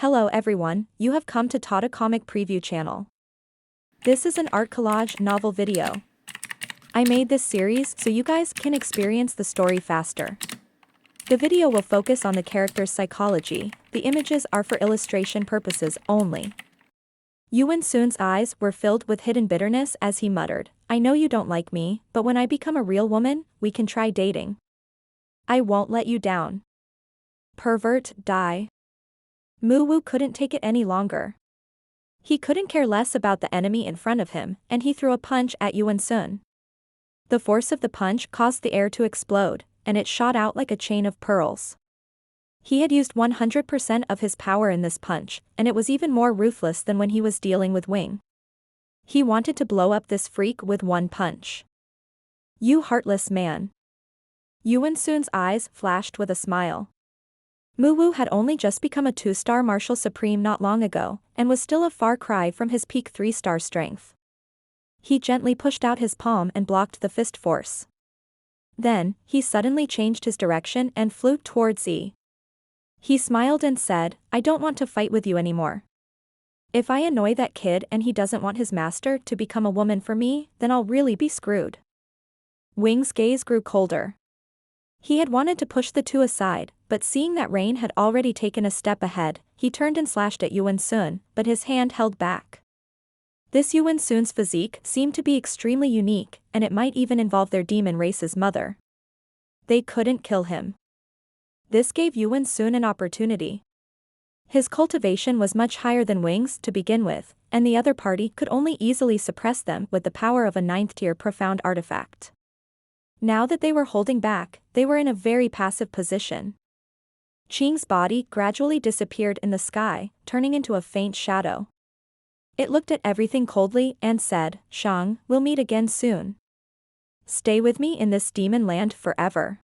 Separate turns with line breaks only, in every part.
Hello everyone, you have come to Tata Comic Preview channel. This is an art collage novel video. I made this series so you guys can experience the story faster. The video will focus on the character's psychology, the images are for illustration purposes only. Yuan-sun's eyes were filled with hidden bitterness as he muttered, I know you don't like me, but when I become a real woman, we can try dating. I won't let you down. Pervert, die. Wu couldn't take it any longer. He couldn't care less about the enemy in front of him, and he threw a punch at Yuan-sun. The force of the punch caused the air to explode, and it shot out like a chain of pearls. He had used 100% of his power in this punch, and it was even more ruthless than when he was dealing with Wing. He wanted to blow up this freak with one punch. You heartless man. Yuan-sun's eyes flashed with a smile. Wu had only just become a 2-star martial supreme not long ago, and was still a far cry from his peak 3-star strength. He gently pushed out his palm and blocked the fist force. Then, he suddenly changed his direction and flew towards Yi. He smiled and said, I don't want to fight with you anymore. If I annoy that kid and he doesn't want his master to become a woman for me, then I'll really be screwed. Wing's gaze grew colder. He had wanted to push the two aside, but seeing that Rain had already taken a step ahead, he turned and slashed at Yuan-sun, but his hand held back. This Yuan-sun's physique seemed to be extremely unique, and it might even involve their demon race's mother. They couldn't kill him. This gave Yuan-sun an opportunity. His cultivation was much higher than Wing's to begin with, and the other party could only easily suppress them with the power of a 9th-tier profound artifact. Now that they were holding back, they were in a very passive position. Qing's body gradually disappeared in the sky, turning into a faint shadow. It looked at everything coldly and said, Sheng, we'll meet again soon. Stay with me in this demon land forever.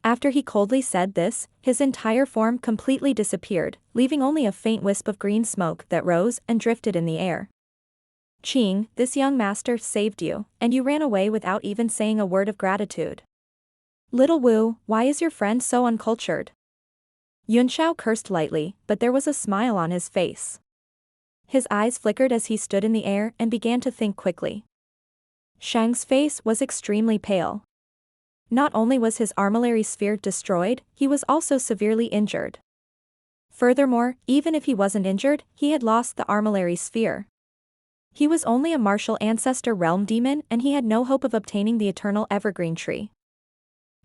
After he coldly said this, his entire form completely disappeared, leaving only a faint wisp of green smoke that rose and drifted in the air. Qing, this young master saved you, and you ran away without even saying a word of gratitude. Little Wu, why is your friend so uncultured? Yunxiao cursed lightly, but there was a smile on his face. His eyes flickered as he stood in the air and began to think quickly. Sheng's face was extremely pale. Not only was his armillary sphere destroyed, he was also severely injured. Furthermore, even if he wasn't injured, he had lost the armillary sphere. He was only a martial ancestor realm demon and he had no hope of obtaining the eternal evergreen tree.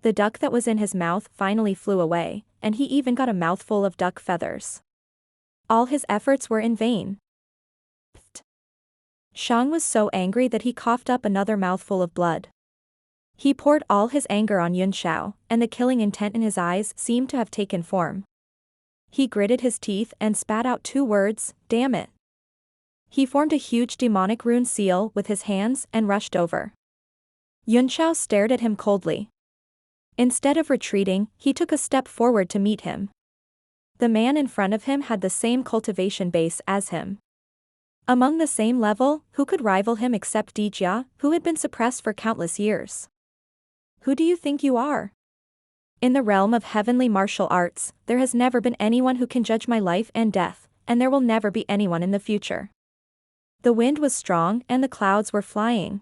The duck that was in his mouth finally flew away, and he even got a mouthful of duck feathers. All his efforts were in vain. Pfft. Sheng was so angry that he coughed up another mouthful of blood. He poured all his anger on Yunxiao, and the killing intent in his eyes seemed to have taken form. He gritted his teeth and spat out 2 words, damn it. He formed a huge demonic rune seal with his hands and rushed over. Yunxiao stared at him coldly. Instead of retreating, he took a step forward to meet him. The man in front of him had the same cultivation base as him. Among the same level, who could rival him except Dijia, who had been suppressed for countless years? Who do you think you are? In the realm of heavenly martial arts, there has never been anyone who can judge my life and death, and there will never be anyone in the future. The wind was strong and the clouds were flying.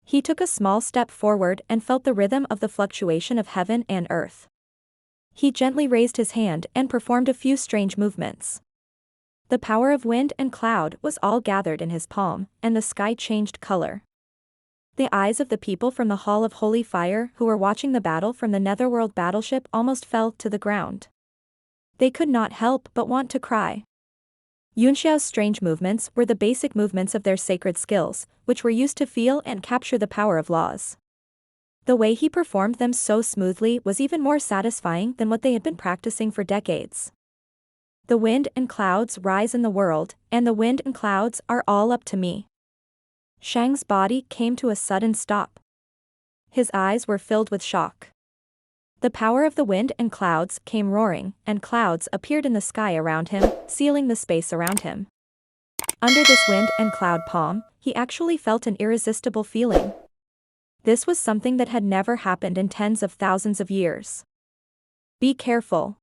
He took a small step forward and felt the rhythm of the fluctuation of heaven and earth. He gently raised his hand and performed a few strange movements. The power of wind and cloud was all gathered in his palm, and the sky changed color. The eyes of the people from the Hall of Holy Fire who were watching the battle from the Netherworld battleship almost fell to the ground. They could not help but want to cry. Yunxiao's strange movements were the basic movements of their sacred skills, which were used to feel and capture the power of laws. The way he performed them so smoothly was even more satisfying than what they had been practicing for decades. The wind and clouds rise in the world, and the wind and clouds are all up to me. Sheng's body came to a sudden stop. His eyes were filled with shock. The power of the wind and clouds came roaring, and clouds appeared in the sky around him, sealing the space around him. Under this wind and cloud palm, he actually felt an irresistible feeling. This was something that had never happened in tens of thousands of years. Be careful.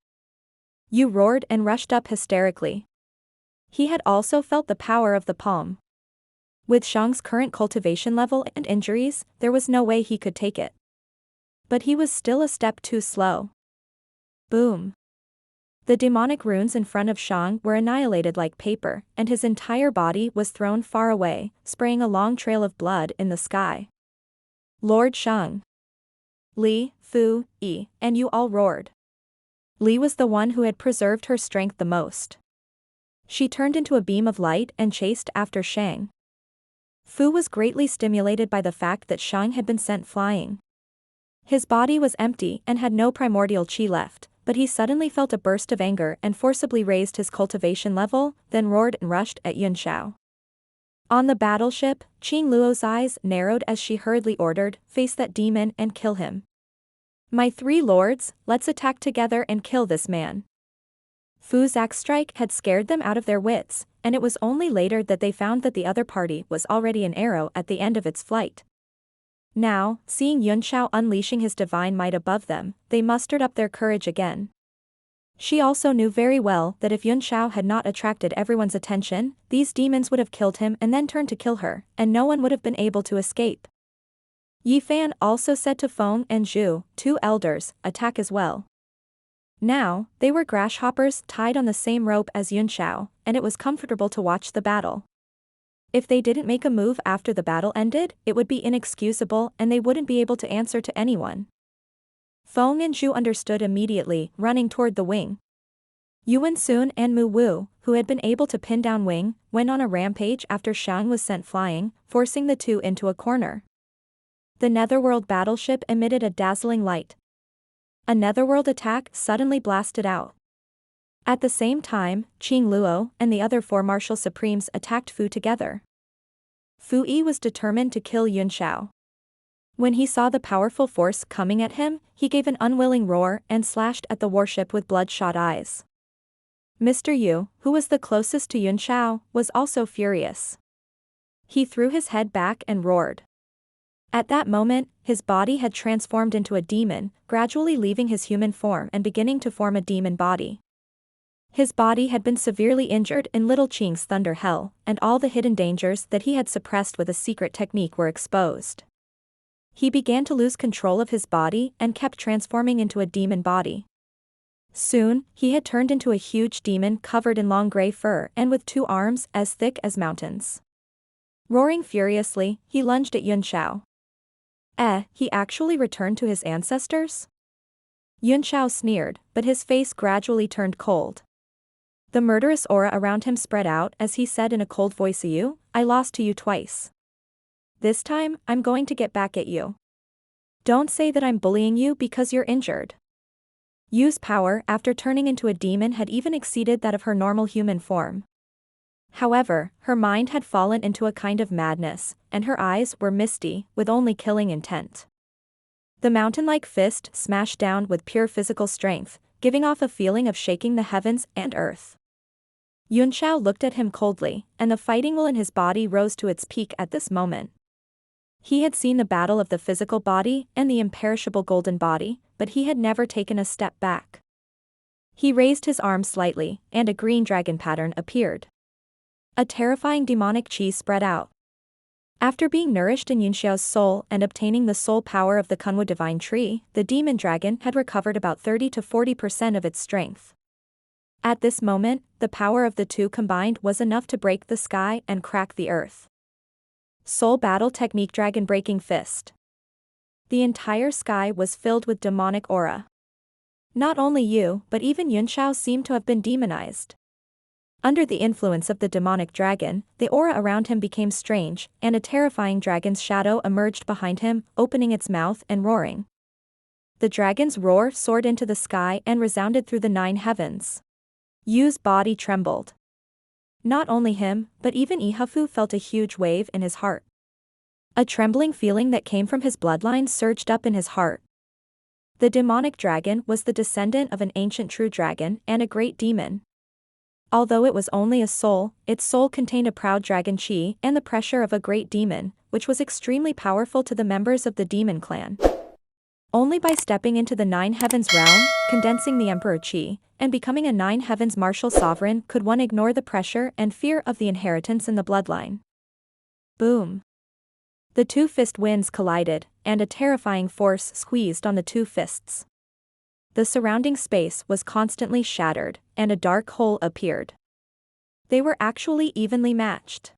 Yu roared and rushed up hysterically. He had also felt the power of the palm. With Sheng's current cultivation level and injuries, there was no way he could take it. But he was still a step too slow. Boom. The demonic runes in front of Sheng were annihilated like paper, and his entire body was thrown far away, spraying a long trail of blood in the sky. Lord Sheng. Li, Fu, Yi, and Yu all roared. Li was the one who had preserved her strength the most. She turned into a beam of light and chased after Sheng. Fu was greatly stimulated by the fact that Sheng had been sent flying. His body was empty and had no primordial chi left, but he suddenly felt a burst of anger and forcibly raised his cultivation level, then roared and rushed at Yunxiao. On the battleship, Qing Luo's eyes narrowed as she hurriedly ordered, "Face that demon and kill him. My 3 lords, let's attack together and kill this man." Fu's axe strike had scared them out of their wits, and it was only later that they found that the other party was already an arrow at the end of its flight. Now, seeing Yunxiao unleashing his divine might above them, they mustered up their courage again. She also knew very well that if Yunxiao had not attracted everyone's attention, these demons would have killed him and then turned to kill her, and no one would have been able to escape. Yifan also said to Feng and Zhu, 2 elders, attack as well. Now, they were grasshoppers tied on the same rope as Yunxiao, and it was comfortable to watch the battle. If they didn't make a move after the battle ended, it would be inexcusable and they wouldn't be able to answer to anyone. Feng and Zhu understood immediately, running toward the wing. Yuan Sun and Mu Wu, who had been able to pin down Wing, went on a rampage after Sheng was sent flying, forcing the two into a corner. The Netherworld battleship emitted a dazzling light. A Netherworld attack suddenly blasted out. At the same time, Qing Luo and the other 4 martial supremes attacked Fu together. Fu Yi was determined to kill Yunxiao. When he saw the powerful force coming at him, he gave an unwilling roar and slashed at the warship with bloodshot eyes. Mr. Yu, who was the closest to Yunxiao, was also furious. He threw his head back and roared. At that moment, his body had transformed into a demon, gradually leaving his human form and beginning to form a demon body. His body had been severely injured in Little Qing's Thunder Hell, and all the hidden dangers that he had suppressed with a secret technique were exposed. He began to lose control of his body and kept transforming into a demon body. Soon, he had turned into a huge demon covered in long gray fur and with 2 arms as thick as mountains. Roaring furiously, he lunged at Yunxiao. He actually returned to his ancestors? Yunxiao sneered, but his face gradually turned cold. The murderous aura around him spread out as he said in a cold voice, "You, I lost to you twice. This time, I'm going to get back at you. Don't say that I'm bullying you because you're injured." Yu's power after turning into a demon had even exceeded that of her normal human form. However, her mind had fallen into a kind of madness, and her eyes were misty, with only killing intent. The mountain-like fist smashed down with pure physical strength, giving off a feeling of shaking the heavens and earth. Yunxiao looked at him coldly, and the fighting will in his body rose to its peak at this moment. He had seen the battle of the physical body and the imperishable golden body, but he had never taken a step back. He raised his arm slightly, and a green dragon pattern appeared. A terrifying demonic chi spread out. After being nourished in Yunxiao's soul and obtaining the soul power of the Kunwu divine tree, the demon dragon had recovered about 30 to 40% of its strength. At this moment, the power of the two combined was enough to break the sky and crack the earth. Soul battle technique, dragon breaking fist. The entire sky was filled with demonic aura. Not only Yu, but even Yunxiao seemed to have been demonized. Under the influence of the demonic dragon, the aura around him became strange, and a terrifying dragon's shadow emerged behind him, opening its mouth and roaring. The dragon's roar soared into the sky and resounded through the 9 heavens. Yu's body trembled. Not only him, but even Ihafu felt a huge wave in his heart. A trembling feeling that came from his bloodline surged up in his heart. The demonic dragon was the descendant of an ancient true dragon and a great demon. Although it was only a soul, its soul contained a proud dragon chi and the pressure of a great demon, which was extremely powerful to the members of the demon clan. Only by stepping into the Nine Heavens realm, condensing the Emperor Qi, and becoming a Nine Heavens martial sovereign could one ignore the pressure and fear of the inheritance in the bloodline. Boom. The two fist winds collided, and a terrifying force squeezed on the two fists. The surrounding space was constantly shattered, and a dark hole appeared. They were actually evenly matched.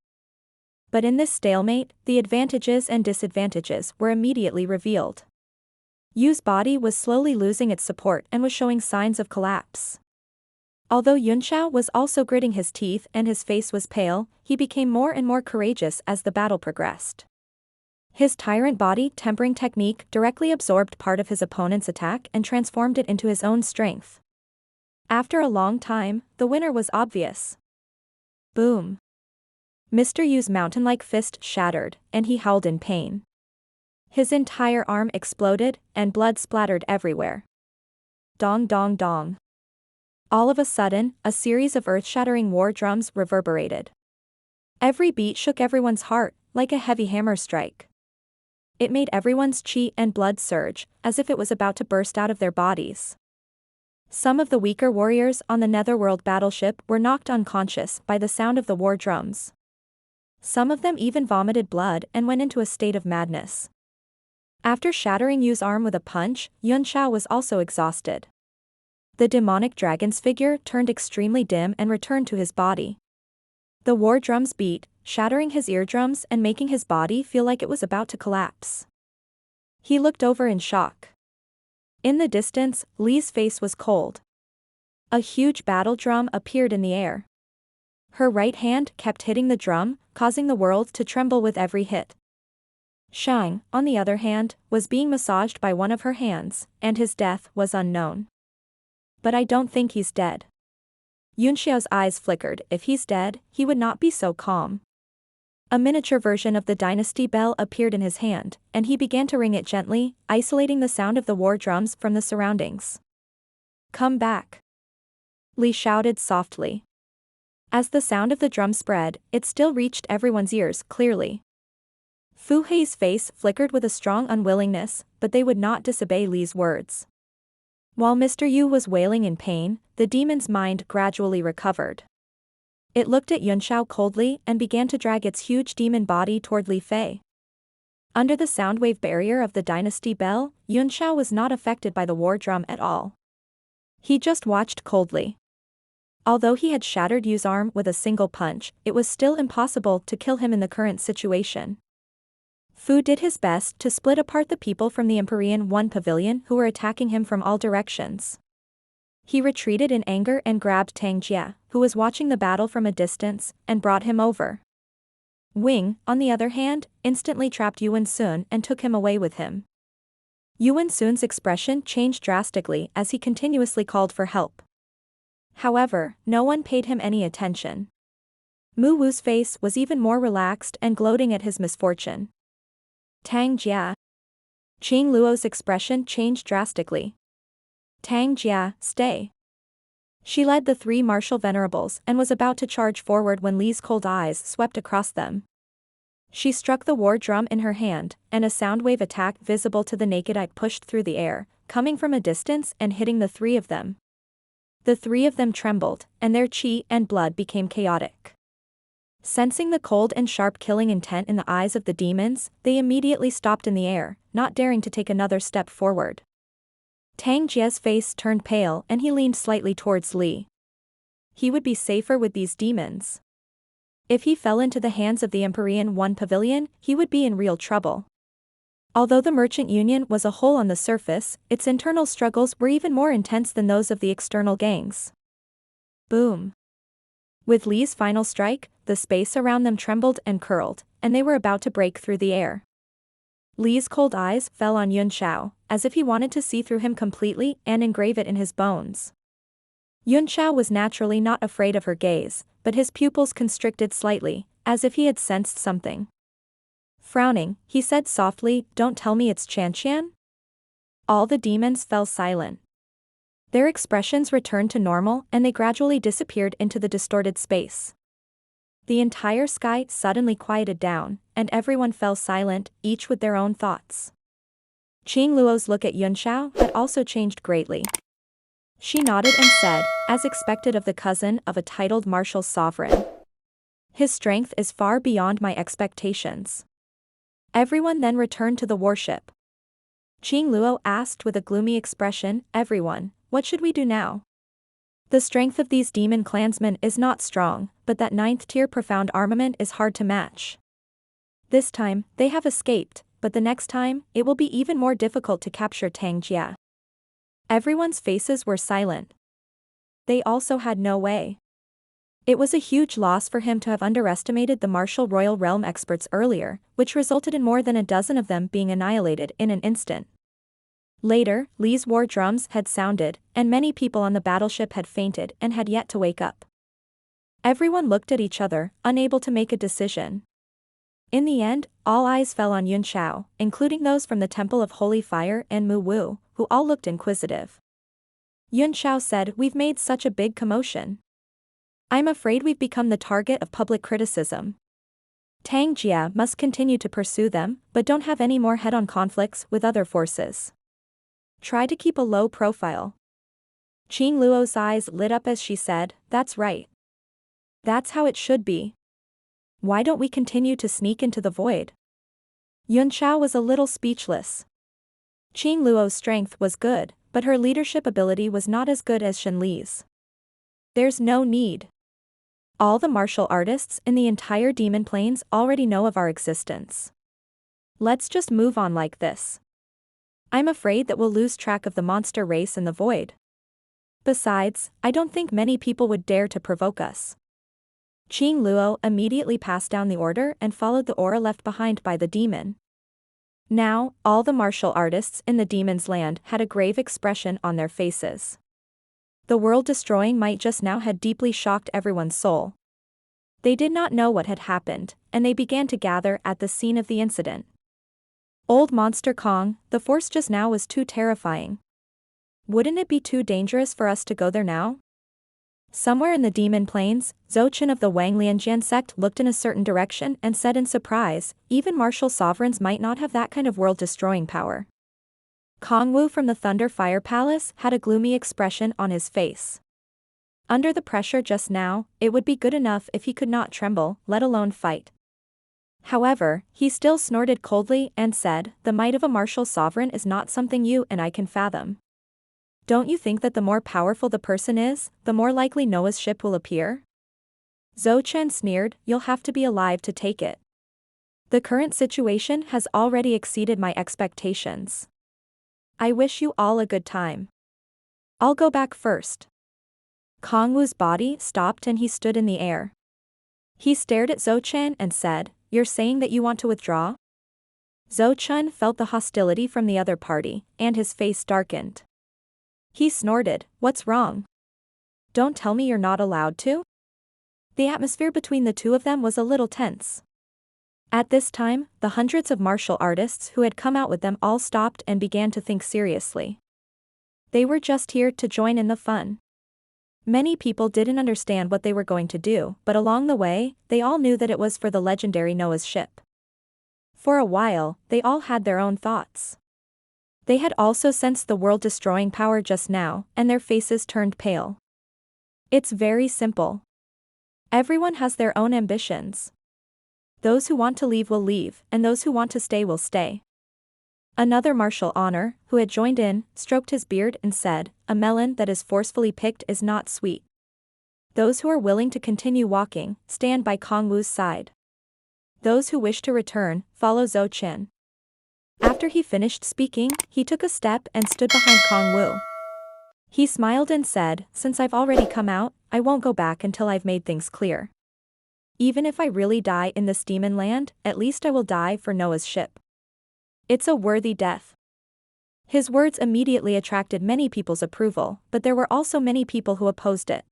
But in this stalemate, the advantages and disadvantages were immediately revealed. Yu's body was slowly losing its support and was showing signs of collapse. Although Yunxiao was also gritting his teeth and his face was pale, he became more and more courageous as the battle progressed. His tyrant body tempering technique directly absorbed part of his opponent's attack and transformed it into his own strength. After a long time, the winner was obvious. Boom. Mr. Yu's mountain-like fist shattered, and he howled in pain. His entire arm exploded, and blood splattered everywhere. Dong dong dong. All of a sudden, a series of earth-shattering war drums reverberated. Every beat shook everyone's heart, like a heavy hammer strike. It made everyone's chi and blood surge, as if it was about to burst out of their bodies. Some of the weaker warriors on the Netherworld battleship were knocked unconscious by the sound of the war drums. Some of them even vomited blood and went into a state of madness. After shattering Yu's arm with a punch, Yunxiao was also exhausted. The demonic dragon's figure turned extremely dim and returned to his body. The war drums beat, shattering his eardrums and making his body feel like it was about to collapse. He looked over in shock. In the distance, Li's face was cold. A huge battle drum appeared in the air. Her right hand kept hitting the drum, causing the world to tremble with every hit. Sheng, on the other hand, was being massaged by one of her hands, and his death was unknown. But I don't think he's dead. Yunxiao's eyes flickered. If he's dead, he would not be so calm. A miniature version of the dynasty bell appeared in his hand, and he began to ring it gently, isolating the sound of the war drums from the surroundings. Come back. Li shouted softly. As the sound of the drum spread, it still reached everyone's ears clearly. Fu Hei's face flickered with a strong unwillingness, but they would not disobey Li's words. While Mr. Yu was wailing in pain, the demon's mind gradually recovered. It looked at Yunxiao coldly and began to drag its huge demon body toward Li Fei. Under the soundwave barrier of the dynasty bell, Yunxiao was not affected by the war drum at all. He just watched coldly. Although he had shattered Yu's arm with a single punch, it was still impossible to kill him in the current situation. Fu did his best to split apart the people from the Empyrean One Pavilion who were attacking him from all directions. He retreated in anger and grabbed Tang Jia, who was watching the battle from a distance, and brought him over. Wing, on the other hand, instantly trapped Yuan Sun and took him away with him. Yuan Sun's expression changed drastically as he continuously called for help. However, no one paid him any attention. Mu Wu's face was even more relaxed and gloating at his misfortune. Tang Jia. Qing Luo's expression changed drastically. Tang Jia, stay. She led the three martial venerables and was about to charge forward when Li's cold eyes swept across them. She struck the war drum in her hand, and a soundwave attack visible to the naked eye pushed through the air, coming from a distance and hitting the three of them. The three of them trembled, and their chi and blood became chaotic. Sensing the cold and sharp killing intent in the eyes of the demons, they immediately stopped in the air, not daring to take another step forward. Tang Jia's face turned pale and he leaned slightly towards Li. He would be safer with these demons. If he fell into the hands of the Empyrean One Pavilion, he would be in real trouble. Although the Merchant Union was a whole on the surface, its internal struggles were even more intense than those of the external gangs. Boom. With Li's final strike, the space around them trembled and curled, and they were about to break through the air. Li's cold eyes fell on Yunxiao, as if he wanted to see through him completely and engrave it in his bones. Yunxiao was naturally not afraid of her gaze, but his pupils constricted slightly, as if he had sensed something. Frowning, he said softly, "Don't tell me it's Chanqian?" All the demons fell silent. Their expressions returned to normal and they gradually disappeared into the distorted space. The entire sky suddenly quieted down, and everyone fell silent, each with their own thoughts. Qing Luo's look at Yunxiao had also changed greatly. She nodded and said, as expected of the cousin of a titled martial sovereign. His strength is far beyond my expectations. Everyone then returned to the warship. Qing Luo asked with a gloomy expression, everyone, what should we do now? The strength of these demon clansmen is not strong, but that 9th tier profound armament is hard to match. This time, they have escaped, but the next time, it will be even more difficult to capture Tang Jia. Everyone's faces were silent. They also had no way. It was a huge loss for him to have underestimated the martial royal realm experts earlier, which resulted in more than a dozen of them being annihilated in an instant. Later, Li's war drums had sounded, and many people on the battleship had fainted and had yet to wake up. Everyone looked at each other, unable to make a decision. In the end, all eyes fell on Yunxiao, including those from the Temple of Holy Fire and Mu Wu, who all looked inquisitive. Yunxiao said, "We've made such a big commotion. I'm afraid we've become the target of public criticism. Tang Jia must continue to pursue them, but don't have any more head-on conflicts with other forces. Try to keep a low profile." Qing Luo's eyes lit up as she said, "That's right. That's how it should be. Why don't we continue to sneak into the void?" Yunxiao was a little speechless. Qing Luo's strength was good, but her leadership ability was not as good as Shen Li's. There's no need. All the martial artists in the entire Demon Plains already know of our existence. Let's just move on like this. I'm afraid that we'll lose track of the monster race in the void. Besides, I don't think many people would dare to provoke us. Qing Luo immediately passed down the order and followed the aura left behind by the demon. Now, all the martial artists in the demon's land had a grave expression on their faces. The world-destroying might just now had deeply shocked everyone's soul. They did not know what had happened, and they began to gather at the scene of the incident. Old Monster Kong, the force just now was too terrifying. Wouldn't it be too dangerous for us to go there now? Somewhere in the Demon Plains, Zhou Chen of the Wang Lianjian sect looked in a certain direction and said in surprise, even martial sovereigns might not have that kind of world-destroying power. Kong Wu from the Thunder Fire Palace had a gloomy expression on his face. Under the pressure just now, it would be good enough if he could not tremble, let alone fight. However, he still snorted coldly and said, "The might of a martial sovereign is not something you and I can fathom. Don't you think that the more powerful the person is, the more likely Noah's ship will appear?" Zhou Chen sneered, "You'll have to be alive to take it. The current situation has already exceeded my expectations. I wish you all a good time. I'll go back first." Kong Wu's body stopped and he stood in the air. He stared at Zhou Chen and said, "You're saying that you want to withdraw?" Zhou Chen felt the hostility from the other party, and his face darkened. He snorted, "What's wrong? Don't tell me you're not allowed to?" The atmosphere between the two of them was a little tense. At this time, the hundreds of martial artists who had come out with them all stopped and began to think seriously. They were just here to join in the fun. Many people didn't understand what they were going to do, but along the way, they all knew that it was for the legendary Noah's ship. For a while, they all had their own thoughts. They had also sensed the world-destroying power just now, and their faces turned pale. It's very simple. Everyone has their own ambitions. Those who want to leave will leave, and those who want to stay will stay. Another martial honor, who had joined in, stroked his beard and said, "A melon that is forcefully picked is not sweet. Those who are willing to continue walking, stand by Kong Wu's side. Those who wish to return, follow Zhou Chen." After he finished speaking, he took a step and stood behind Kong Wu. He smiled and said, "Since I've already come out, I won't go back until I've made things clear. Even if I really die in this demon land, at least I will die for Noah's ship. It's a worthy death." His words immediately attracted many people's approval, but there were also many people who opposed it.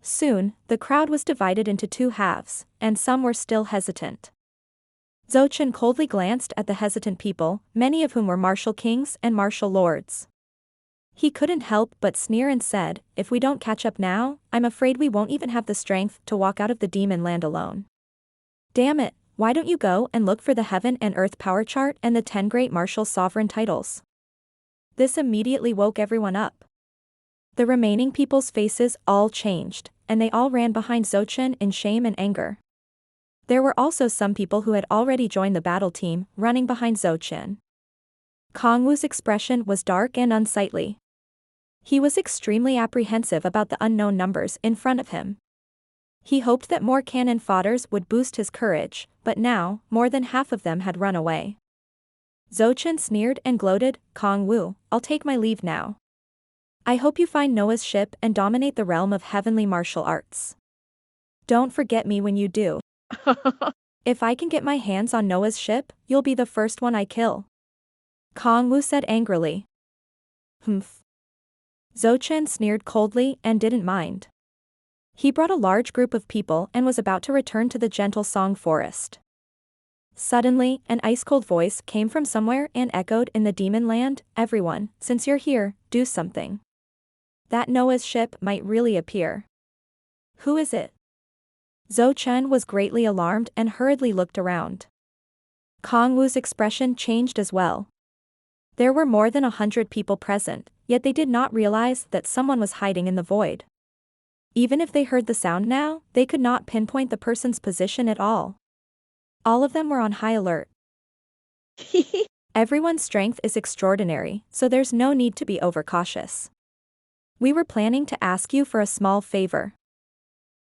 Soon, the crowd was divided into two halves, and some were still hesitant. Zhou Chen coldly glanced at the hesitant people, many of whom were martial kings and martial lords. He couldn't help but sneer and said, "If we don't catch up now, I'm afraid we won't even have the strength to walk out of the demon land alone." "Damn it, Why don't you go and look for the heaven and earth power chart and the 10 great martial sovereign titles? This immediately woke everyone up. The remaining people's faces all changed, and they all ran behind Zouchen in shame and anger. There were also some people who had already joined the battle team, running behind Zouchen. Kong Wu's expression was dark and unsightly. He was extremely apprehensive about the unknown numbers in front of him. He hoped that more cannon fodders would boost his courage, but now, more than half of them had run away. Zouchen sneered and gloated, "Kong Wu, I'll take my leave now. I hope you find Noah's ship and dominate the realm of heavenly martial arts. Don't forget me when you do. If I can get my hands on Noah's ship, you'll be the first one I kill." Kong Wu said angrily. "Humph." Zouchen sneered coldly and didn't mind. He brought a large group of people and was about to return to the gentle Song Forest. Suddenly, an ice-cold voice came from somewhere and echoed in the demon land, "Everyone, since you're here, do something. That Noah's ship might really appear." "Who is it?" Zouchen was greatly alarmed and hurriedly looked around. Kong Wu's expression changed as well. There were more than 100 people present, yet they did not realize that someone was hiding in the void. Even if they heard the sound now, they could not pinpoint the person's position at all. All of them were on high alert. Everyone's strength is extraordinary, so there's no need to be overcautious. We were planning to ask you for a small favor.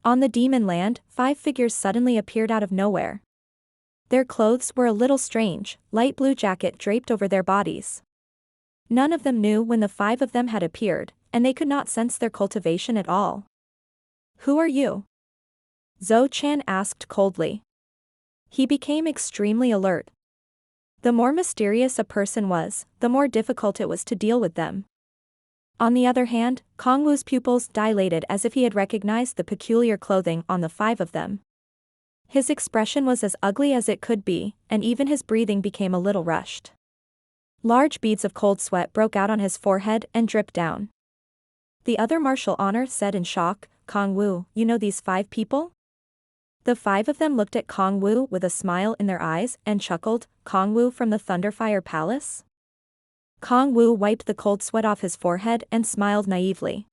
On the demon land, 5 figures suddenly appeared out of nowhere. Their clothes were a little strange, light blue jacket draped over their bodies. None of them knew when the 5 of them had appeared, and they could not sense their cultivation at all. "Who are you?" Zouchen asked coldly. He became extremely alert. The more mysterious a person was, the more difficult it was to deal with them. On the other hand, Kong Wu's pupils dilated as if he had recognized the peculiar clothing on the 5 of them. His expression was as ugly as it could be, and even his breathing became a little rushed. Large beads of cold sweat broke out on his forehead and dripped down. The other martial honor said in shock, "Kong Wu, you know these 5 people?" The 5 of them looked at Kong Wu with a smile in their eyes and chuckled, "Kong Wu from the Thunderfire Palace?" Kong Wu wiped the cold sweat off his forehead and smiled naively.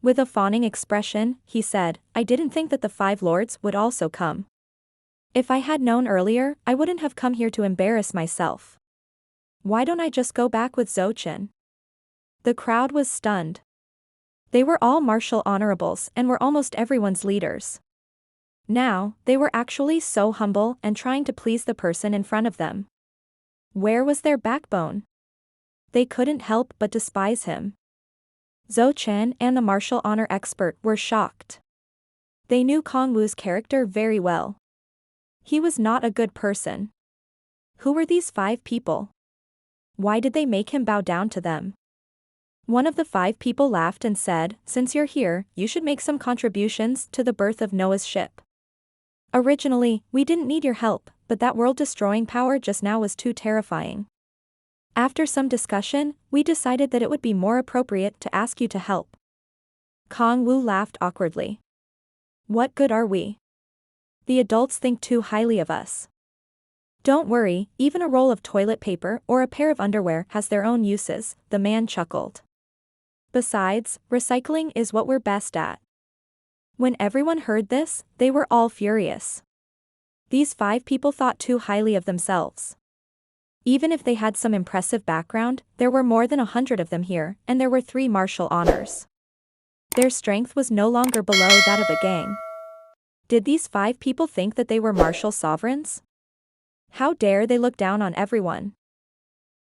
With a fawning expression, he said, "I didn't think that the 5 lords would also come. If I had known earlier, I wouldn't have come here to embarrass myself. Why don't I just go back with Zouchen?" The crowd was stunned. They were all martial honorables and were almost everyone's leaders. Now, they were actually so humble and trying to please the person in front of them. Where was their backbone? They couldn't help but despise him. Zouchen and the martial honor expert were shocked. They knew Kong Wu's character very well. He was not a good person. Who were these 5 people? Why did they make him bow down to them? One of the 5 people laughed and said, "Since you're here, you should make some contributions to the birth of Noah's ship. Originally, we didn't need your help, but that world-destroying power just now was too terrifying. After some discussion, we decided that it would be more appropriate to ask you to help." Kong Wu laughed awkwardly. "What good are we? The adults think too highly of us. Don't worry, even a roll of toilet paper or a pair of underwear has their own uses," the man chuckled. "Besides, recycling is what we're best at." When everyone heard this, they were all furious. These 5 people thought too highly of themselves. Even if they had some impressive background, there were more than 100 of them here, and there were 3 martial honors. Their strength was no longer below that of a gang. Did these 5 people think that they were martial sovereigns? How dare they look down on everyone?